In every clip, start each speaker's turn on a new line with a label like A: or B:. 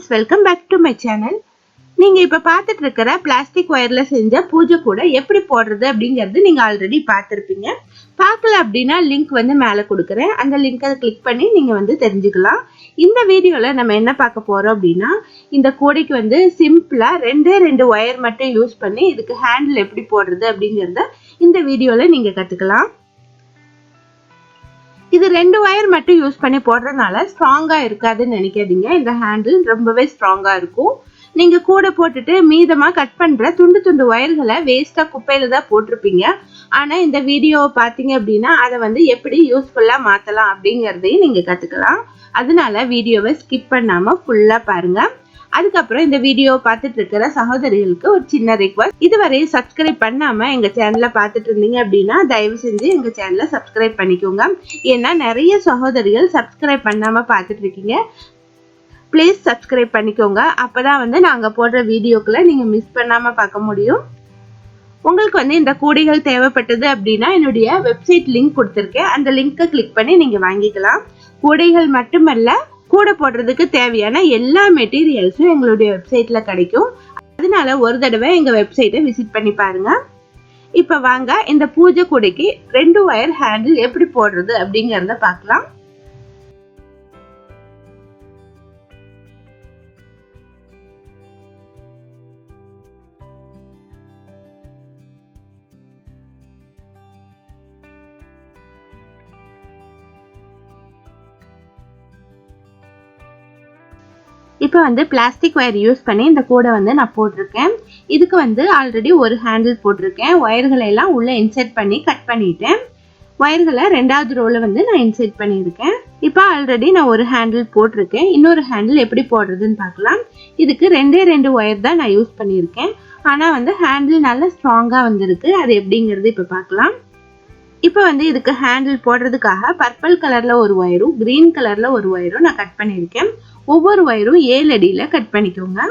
A: friends, welcome back to my channel. நீங்க இப்ப பார்த்துட்டு இருக்கிற பிளாஸ்டிக் வயர்ல செஞ்ச பூஜை கூட எப்படி போடுறது அப்படிங்கறது நீங்க ஆல்ரெடி பார்த்திருப்பீங்க. பார்க்கல அப்படினா லிங்க் வந்து மேல கொடுக்கிறேன். அந்த லிங்கை கிளிக் பண்ணி நீங்க வந்து தெரிஞ்சுக்கலாம். இந்த வீடியோல நம்ம என்ன பார்க்க போறோம் அப்படினா இந்த கூடைக்கு வந்து சிம்பிளா ரெண்டு வயர் மட்டும் யூஸ் பண்ணி இதுக்கு ஹேண்டில் எப்படி போடுறது அப்படிங்கறத இந்த வீடியோல நீங்க கத்துக்கலாம். இது ரெண்டு வயர் மட்டும் யூஸ் பண்ணி போடுறதுனால ஸ்ட்ராங்கா இருக்காதுன்னு நினைக்காதீங்க. இந்த ஹேண்டில் ரொம்பவே ஸ்ட்ராங்கா இருக்கும். நீங்க கூட போட்டுட்டு மீதமா கட் பண்ற துண்டு வயர்களை வேஸ்டா குப்பையில தான் போட்டிருப்பீங்க. ஆனா இந்த வீடியோவை பாத்தீங்க அப்படின்னா அதை வந்து எப்படி யூஸ்ஃபுல்லா மாத்தலாம் அப்படிங்கறதையும் நீங்க கத்துக்கலாம். அதனால வீடியோவை ஸ்கிப் பண்ணாம ஃபுல்லா பாருங்க. அதுக்கப்புறம் இந்த வீடியோ பார்த்துட்டு இருக்கிற சகோதரிகளுக்கு ஒரு சின்ன ரிக்வெஸ்ட், இதுவரை சப்ஸ்கிரைப் பண்ணாம எங்க சேனலை பார்த்துட்டு இருந்தீங்க அப்படின்னா தயவு செஞ்சு எங்க சேனலை சப்ஸ்கிரைப் பண்ணிக்கோங்க. ஏன்னா நிறைய சகோதரிகள் சப்ஸ்கிரைப் பண்ணாம பார்த்துட்டு இருக்கீங்க. ப்ளீஸ் சப்ஸ்கிரைப் பண்ணிக்கோங்க. அப்பதான் வந்து நாங்க போடுற வீடியோக்களை நீங்க மிஸ் பண்ணாம பார்க்க முடியும். உங்களுக்கு வந்து இந்த கூடைகள் தேவைப்பட்டது அப்படின்னா என்னுடைய வெப்சைட் லிங்க் கொடுத்துருக்கேன். அந்த லிங்கை கிளிக் பண்ணி நீங்க வாங்கிக்கலாம். கூடைகள் மட்டுமல்ல, கூட போடுறதுக்கு தேவையான எல்லா மெட்டீரியல்ஸும் எங்களுடைய வெப்சைட்ல கிடைக்கும். அதனால ஒரு தடவை எங்க வெப்சைட்டை விசிட் பண்ணி பாருங்க. இப்ப வாங்க இந்த பூஜை கூடைக்கு ரெண்டு வயர் ஹேண்டில் எப்படி போடுறது அப்படிங்கறத பார்க்கலாம். இப்போ வந்து பிளாஸ்டிக் வயர் யூஸ் பண்ணி இந்த கூடை வந்து நான் போட்டிருக்கேன். இதுக்கு வந்து ஆல்ரெடி ஒரு ஹேண்டில் போட்டிருக்கேன். வயர்களை எல்லாம் உள்ள இன்செர்ட் பண்ணி கட் பண்ணிட்டேன். வயர்களை ரெண்டாவது ரோல வந்து நான் இன்செர்ட் பண்ணியிருக்கேன். இப்போ ஆல்ரெடி நான் ஒரு ஹேண்டில் போட்டிருக்கேன். இன்னொரு ஹேண்டில் எப்படி போடுறதுன்னு பார்க்கலாம். இதுக்கு ரெண்டு வயர் தான் நான் யூஸ் பண்ணியிருக்கேன். ஆனா வந்து ஹேண்டில் நல்லா ஸ்ட்ராங்கா வந்திருக்கு. அது எப்படிங்கிறது இப்போ பார்க்கலாம். இப்போ வந்து இதுக்கு ஹேண்டில் போடுறதுக்காக பர்பிள் கலர்ல ஒரு வயரும் கிரீன் கலர்ல ஒரு வயரும் நான் கட் பண்ணியிருக்கேன். ஒவ்வொரு வயரும் 7 அடியில கட் பண்ணிக்கோங்க.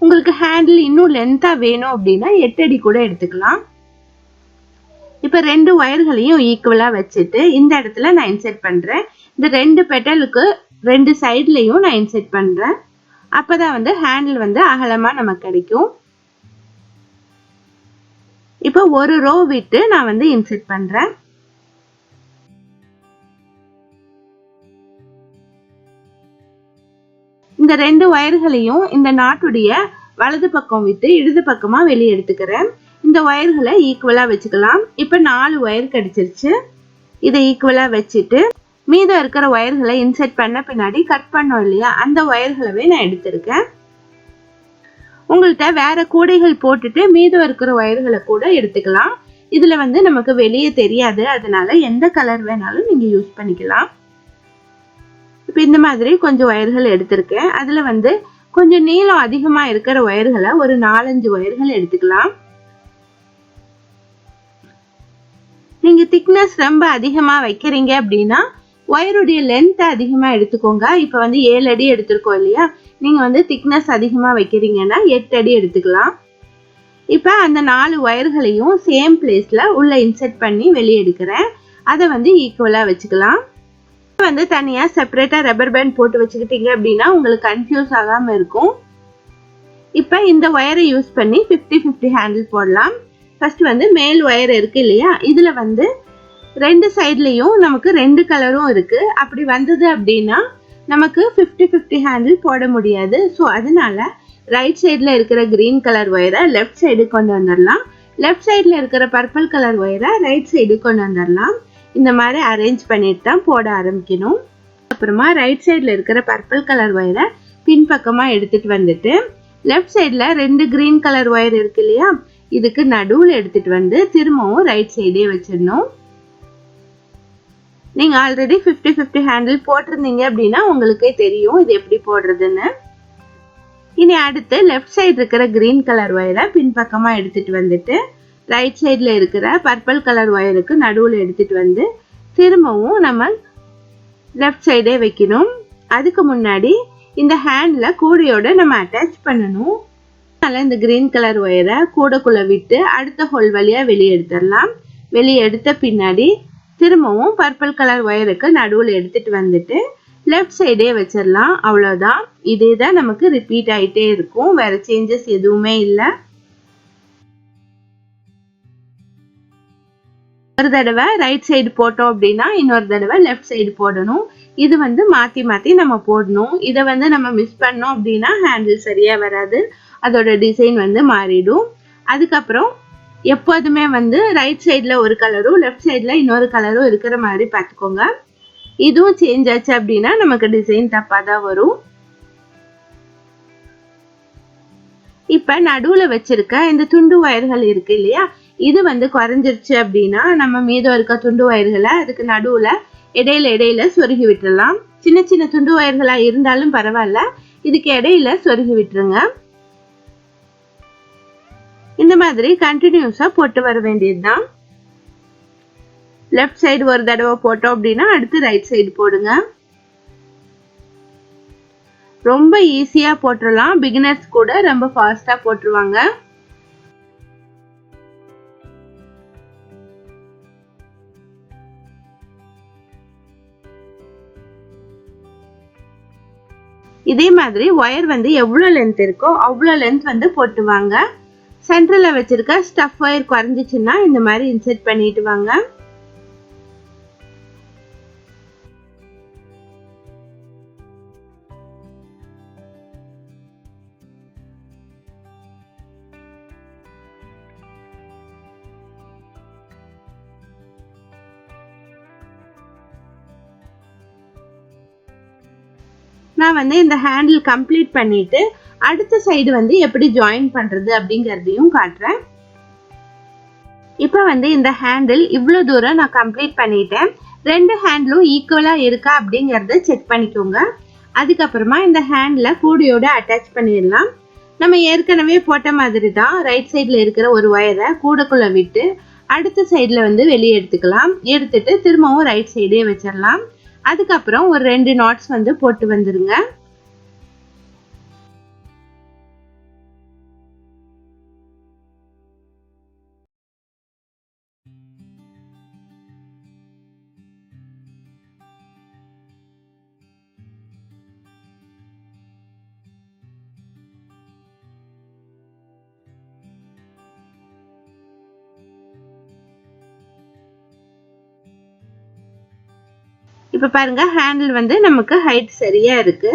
A: உங்களுக்கு ஹேண்டில் இன்னும் லென்த்தா வேணும் அப்படின்னா 8 அடி கூட எடுத்துக்கலாம். இப்ப ரெண்டு வயர்களையும் ஈக்குவலா வச்சுட்டு இந்த இடத்துல நான் இன்செர்ட் பண்றேன். இந்த ரெண்டு பெட்டலுக்கு ரெண்டு சைட்லயும் நான் இன்செர்ட் பண்றேன். அப்பதான் வந்து ஹேண்டில் வந்து அகலமா நமக்கு கிடைக்கும். இப்போ ஒரு ரோ விட்டு நான் வந்து இன்செர்ட் பண்றேன். இந்த ரெண்டு வயர்களையும் இந்த நாட்டுடைய வலது பக்கம் விட்டு இடது பக்கமா வெளியே எடுத்துக்கிறேன். இந்த வயர்களை ஈக்குவலா வச்சுக்கலாம். இப்ப 4 வயர் கிடைச்சிருச்சு. இதை ஈக்குவலா வச்சுட்டு மீதம் இருக்கிற வயர்களை இன்செர்ட் பண்ண பின்னாடி கட் பண்ணோம் இல்லையா, அந்த வயர்களவே நான் எடுத்திருக்கேன். உங்கள்கிட்ட வேற கூடைகள் போட்டுட்டு மீதம் இருக்கிற வயர்களை கூட எடுத்துக்கலாம். இதுல வந்து நமக்கு வெளியே தெரியாது. அதனால எந்த கலர் வேணாலும் நீங்க யூஸ் பண்ணிக்கலாம். இப்ப இந்த மாதிரி கொஞ்சம் வயர்கள் எடுத்திருக்கேன். அதுல வந்து கொஞ்சம் நீளம் அதிகமா இருக்கிற வயர்களை ஒரு 4-5 வயர்கள் எடுத்துக்கலாம். நீங்க திக்னஸ் ரொம்ப அதிகமா வைக்கிறீங்க அப்படின்னா வயருடைய லென்த் அதிகமா எடுத்துக்கோங்க. இப்ப வந்து 7 அடி எடுத்திருக்கோம் இல்லையா, நீங்க வந்து திக்னஸ் அதிகமா வைக்கிறீங்கன்னா 8 அடி எடுத்துக்கலாம். இப்ப அந்த 4 வயர்களையும் சேம் பிளேஸ்ல உள்ள இன்செர்ட் பண்ணி வெளியே எடுக்கிறேன். அதை வந்து ஈக்குவலா வச்சுக்கலாம். வந்து தனியா செப்பரேட்டா ரப்பர் பேண்ட் போட்டு வச்சுக்கிட்டீங்க அப்படின்னா உங்களுக்கு கன்ஃபியூஸ் ஆகாம இருக்கும். இப்ப இந்த வயரை யூஸ் பண்ணி 50-50 ஹேண்டில் போடலாம். ஃபர்ஸ்ட் வந்து மேல் வயர் இருக்கு இல்லையா, இதுல வந்து ரெண்டு சைட்லயும் நமக்கு ரெண்டு கலரும் இருக்கு. அப்படி வந்தது அப்படின்னா நமக்கு 50-50 ஹேண்டில் போட முடியாது. ஸோ அதனால ரைட் சைட்ல இருக்கிற கிரீன் கலர் வயரை லெஃப்ட் சைடு கொண்டு வந்துடலாம். லெஃப்ட் சைட்ல இருக்கிற பர்பிள் கலர் வயரை ரைட் சைடு கொண்டு வந்துடலாம். இந்த மாதிரி அரேஞ்ச் பண்ணிட்டு தான் போட ஆரம்பிக்கணும். அப்புறமா ரைட் சைட்ல இருக்கிற பர்பிள் கலர் வயரை பின்பக்கமா எடுத்துட்டு வந்துட்டு லெஃப்ட் சைட்ல ரெண்டு கிரீன் கலர் வயர் இருக்கு இல்லையா, இதுக்கு நடுவுல எடுத்துட்டு வந்து திரும்பவும் ரைட் சைடே வச்சிடணும். நீங்க ஆல்ரெடி 50-50 ஹேண்டில் போட்டிருந்தீங்க அப்படின்னா உங்களுக்கே தெரியும் இது எப்படி போடுறதுன்னு. இனி அடுத்து லெஃப்ட் சைடு இருக்கிற கிரீன் கலர் வயரை பின்பக்கமா எடுத்துட்டு வந்துட்டு ரைட் சைட்ல இருக்கிற பர்பிள் கலர் வயருக்கு நடுவுல எடுத்துட்டு வந்து திரும்பவும் நம்ம லெஃப்ட் சைடே வைக்கணும். அதுக்கு முன்னாடி இந்த ஹேண்ட்ல கூடையோட நம்ம அட்டாச் பண்ணணும். அதனால இந்த கிரீன் கலர் வயரை கூடைக்குள்ள விட்டு அடுத்த ஹோல் வழியா வெளியே எடுத்துடலாம். வெளியே எடுத்த பின்னாடி திரும்பவும் பர்பிள் கலர் வயருக்கு நடுவுல எடுத்துட்டு வந்துட்டு லெஃப்ட் சைடே வச்சிடலாம். அவ்வளோதான். இதே தான் நமக்கு ரிப்பீட் ஆகிட்டே இருக்கும். வேற சேஞ்சஸ் எதுவுமே இல்லை. ஒரு தடவை ரைட் சைடு போட்டோம் அப்படின்னா இன்னொரு தடவை லெஃப்ட் சைடு போடணும். இது வந்து மாற்றி மாற்றி நம்ம போடணும். இதை வந்து நம்ம மிஸ் பண்ணோம் அப்படின்னா ஹேண்டில் சரியாக வராது. அதோட டிசைன் வந்து மாறிடும். அதுக்கப்புறம் எப்போதுமே வந்து ரைட் சைடில் ஒரு கலரும் லெஃப்ட் சைடில் இன்னொரு கலரும் இருக்கிற மாதிரி பார்த்துக்கோங்க. இதுவும் சேஞ்ச் ஆச்சு அப்படின்னா நமக்கு டிசைன் தப்பாக தான் வரும். இப்போ நடுவில் வச்சிருக்க இந்த துண்டு வயர்கள் இருக்கு இல்லையா, இது வந்து குறைஞ்சிருச்சு அப்படின்னா நம்ம மீதம் இருக்க துண்டு வயர்களை அதுக்கு நடுவில் இடையில சொருகி விட்டுடலாம். சின்ன சின்ன துண்டு வயர்களாக இருந்தாலும் பரவாயில்ல, இதுக்கு இடையில சொருகி விட்டுருங்க. இந்த மாதிரி கண்டினியூஸா போட்டு வர வேண்டியதுதான். லெஃப்ட் சைடு ஒரு தடவை போட்டோம் அப்படின்னா அடுத்து ரைட் சைடு போடுங்க. ரொம்ப ஈஸியா போட்டுடலாம். பிகினர்ஸ் கூட ரொம்ப ஃபாஸ்டா போட்டுருவாங்க. இதே மாதிரி ஒயர் வந்து எவ்வளவு லென்த் இருக்கோ அவ்வளோ லென்த் வந்து போட்டுவாங்க. சென்டர்ல வச்சிருக்க ஸ்டஃப் ஒயர் குறைஞ்சிச்சுன்னா இந்த மாதிரி இன்சர்ட் பண்ணிட்டு வாங்க. நான் வந்து இந்த ஹேண்டில் கம்ப்ளீட் பண்ணிட்டு அடுத்த சைடு வந்து எப்படி ஜாயின் பண்றது அப்படிங்கறதையும் காட்டுறேன். இப்போ வந்து இந்த ஹேண்டில் இவ்வளவு தூரம் நான் கம்ப்ளீட் பண்ணிட்டேன். ரெண்டு ஹேண்டிலும் ஈக்குவலா இருக்கா அப்படிங்கறத செக் பண்ணிக்கோங்க. அதுக்கப்புறமா இந்த ஹேண்டில் கூடையோட அட்டாச் பண்ணிடலாம். நம்ம ஏற்கனவே போட்ட மாதிரி தான் ரைட் சைடில் இருக்கிற ஒரு ஒயரை கூடைக்குள்ள விட்டு அடுத்த சைடில் வந்து வெளியே எடுத்துக்கலாம். எடுத்துட்டு திரும்பவும் ரைட் சைடே வச்சிடலாம். அதுக்கப்புறம் ஒரு 2 நாட்ஸ் வந்து போட்டு வந்துருங்க. இப்ப பாருங்க ஹேண்டில் வந்து நமக்கு ஹைட் சரியா இருக்கு.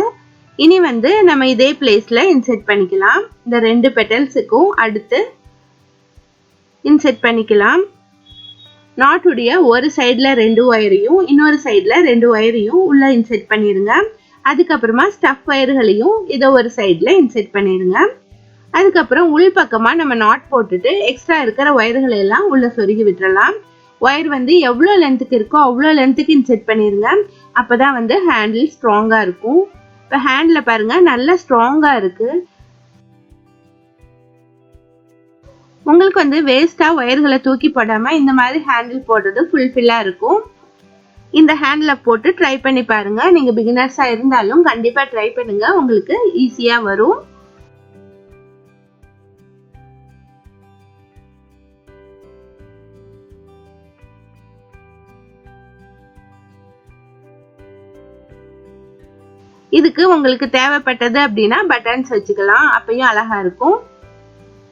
A: இனி வந்து நம்ம இதே பிளேஸ்ல இன்செர்ட் பண்ணிக்கலாம். இந்த 2 பெட்டல்ஸுக்கும் அடுத்து இன்செர்ட் பண்ணிக்கலாம். நாட்டுடைய ஒரு சைடுல 2 ஒயரையும் இன்னொரு சைடுல 2 ஒயரையும் உள்ள இன்செர்ட் பண்ணிருங்க. அதுக்கப்புறமா ஸ்டஃப் ஒயர்களையும் இதை ஒரு சைடுல இன்செர்ட் பண்ணிருங்க. அதுக்கப்புறம் உள் பக்கமா நம்ம நாட் போட்டுட்டு எக்ஸ்ட்ரா இருக்கிற ஒயர்களை எல்லாம் உள்ள சொருகி விட்டுறலாம். ஒயர் வந்து எவ்வளோ லென்த்துக்கு இருக்கோ அவ்வளோ லென்த்துக்கு இன்செர்ட் பண்ணிருங்க. அப்பதான் வந்து ஹேண்டில் ஸ்ட்ராங்கா இருக்கும். இப்போ ஹேண்டில் பாருங்க நல்லா ஸ்ட்ராங்கா இருக்கு. உங்களுக்கு வந்து வேஸ்டா ஒயர்களை தூக்கி போடாம இந்த மாதிரி ஹேண்டில் போடுறது ஃபுல்ஃபில்லா இருக்கும். இந்த ஹேண்டில் போட்டு ட்ரை பண்ணி பாருங்க. நீங்க பிகினர்ஸா இருந்தாலும் கண்டிப்பா ட்ரை பண்ணுங்க, உங்களுக்கு ஈஸியா வரும். இதுக்கு உங்களுக்கு தேவைப்பட்டது அப்படின்னா பட்டன்ஸ் வச்சுக்கலாம், அப்பயும் அழகா இருக்கும்.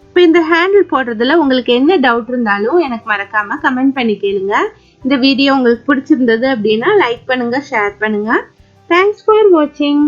A: இப்போ இந்த ஹேண்டில் போடுறதுல உங்களுக்கு என்ன டவுட் இருந்தாலும் எனக்கு மறக்காம கமெண்ட் பண்ணி கேளுங்க. இந்த வீடியோ உங்களுக்கு பிடிச்சிருந்தது அப்படின்னா லைக் பண்ணுங்க, ஷேர் பண்ணுங்க. தேங்க்ஸ் ஃபார் வாட்சிங்.